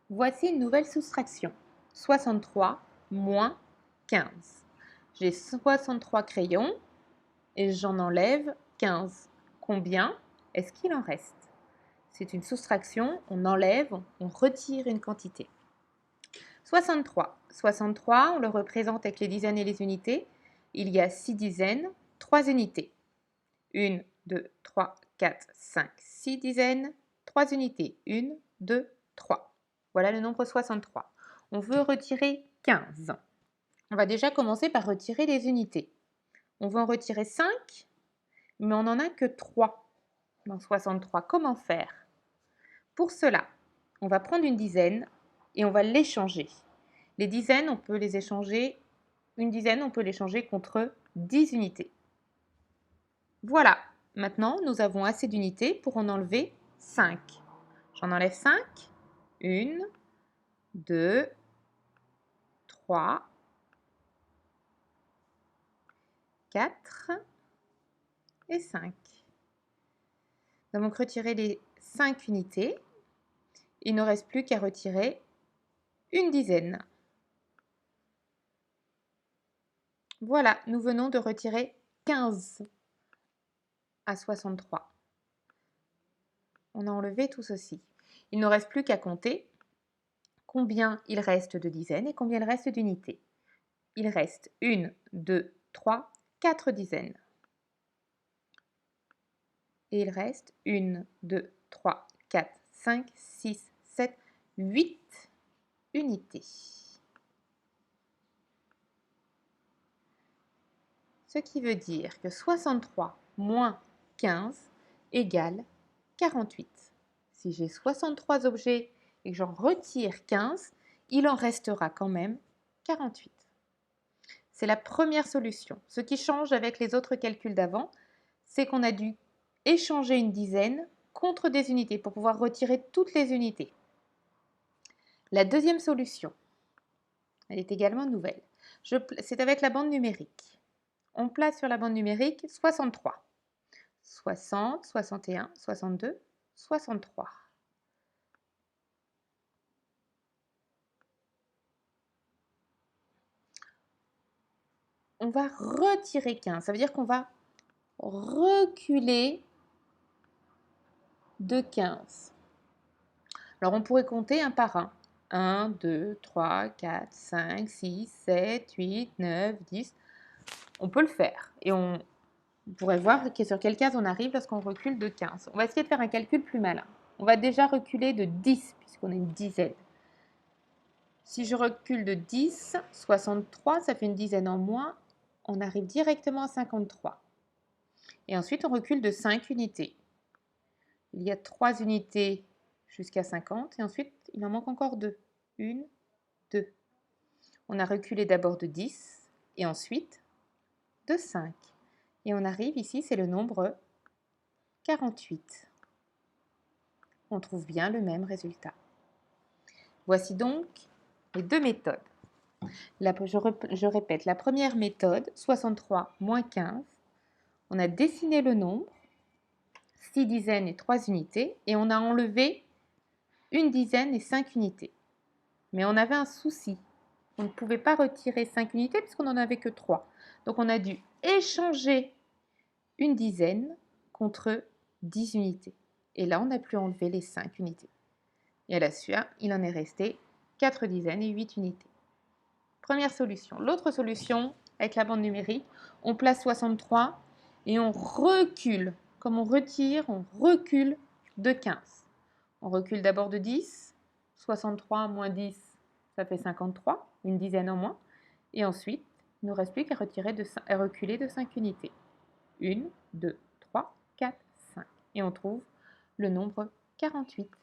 Voici une nouvelle soustraction. 63 moins 15. J'ai 63 crayons et j'en enlève 15. Combien est-ce qu'il en reste? C'est une soustraction, on enlève, on retire une quantité. 63. 63, on le représente avec les dizaines et les unités. Il y a 6 dizaines, 3 unités. 1, 2, 3, 4, 5, 6 dizaines, 3 unités. 1, 2, 3. Voilà le nombre 63. On veut retirer 15. On va déjà commencer par retirer les unités. On veut en retirer 5, mais on n'en a que 3 dans 63. Comment faire? Pour cela, on va prendre une dizaine et on va l'échanger. Les dizaines, on peut les échanger, une dizaine, on peut l'échanger contre 10 unités. Voilà, maintenant nous avons assez d'unités pour en enlever 5. J'en enlève 5. 1, 2, 3, 4 et 5. Nous avons retiré les 5 unités. Il ne reste plus qu'à retirer une dizaine. Voilà, nous venons de retirer 15 à 63. On a enlevé tout ceci. Il ne reste plus qu'à compter combien il reste de dizaines et combien il reste d'unités. Il reste 1, 2, 3, 4 dizaines. Et il reste 1, 2, 3, 4, 5, 6, 7, 8 unités. Ce qui veut dire que 63 moins 15 égale 48. Si j'ai 63 objets et que j'en retire 15, il en restera quand même 48. C'est la première solution. Ce qui change avec les autres calculs d'avant, c'est qu'on a dû échanger une dizaine contre des unités pour pouvoir retirer toutes les unités. La deuxième solution, elle est également nouvelle. C'est avec la bande numérique. On place sur la bande numérique 63. 60, 61, 62, 63. On va retirer 15. Ça veut dire qu'on va reculer de 15. Alors, on pourrait compter un par un. 1, 2, 3, 4, 5, 6, 7, 8, 9, 10. On peut le faire. Et on pourrait voir sur quelle case on arrive lorsqu'on recule de 15. On va essayer de faire un calcul plus malin. On va déjà reculer de 10, puisqu'on a une dizaine. Si je recule de 10, 63, ça fait une dizaine en moins. On arrive directement à 53. Et ensuite, on recule de 5 unités. Il y a 3 unités jusqu'à 50. Et ensuite, il en manque encore 2. 1, 2. On a reculé d'abord de 10 et ensuite de 5. Et on arrive ici, c'est le nombre 48. On trouve bien le même résultat. Voici donc les deux méthodes. Je répète, la première méthode, 63 moins 15. On a dessiné le nombre, 6 dizaines et 3 unités, et on a enlevé une dizaine et 5 unités. Mais on avait un souci. On ne pouvait pas retirer 5 unités puisqu'on n'en avait que 3. Donc on a dû échanger une dizaine contre 10 unités. Et là, on a pu enlever les 5 unités. Et à la suite, il en est resté 4 dizaines et 8 unités. Première solution. L'autre solution, avec la bande numérique, on place 63 et on recule. Comme on retire, on recule de 15. On recule d'abord de 10. 63 moins 10, ça fait 53, une dizaine en moins. Et ensuite, il ne nous reste plus qu'à reculer de 5 unités. 1, 2, 3, 4, 5. Et on trouve le nombre 48.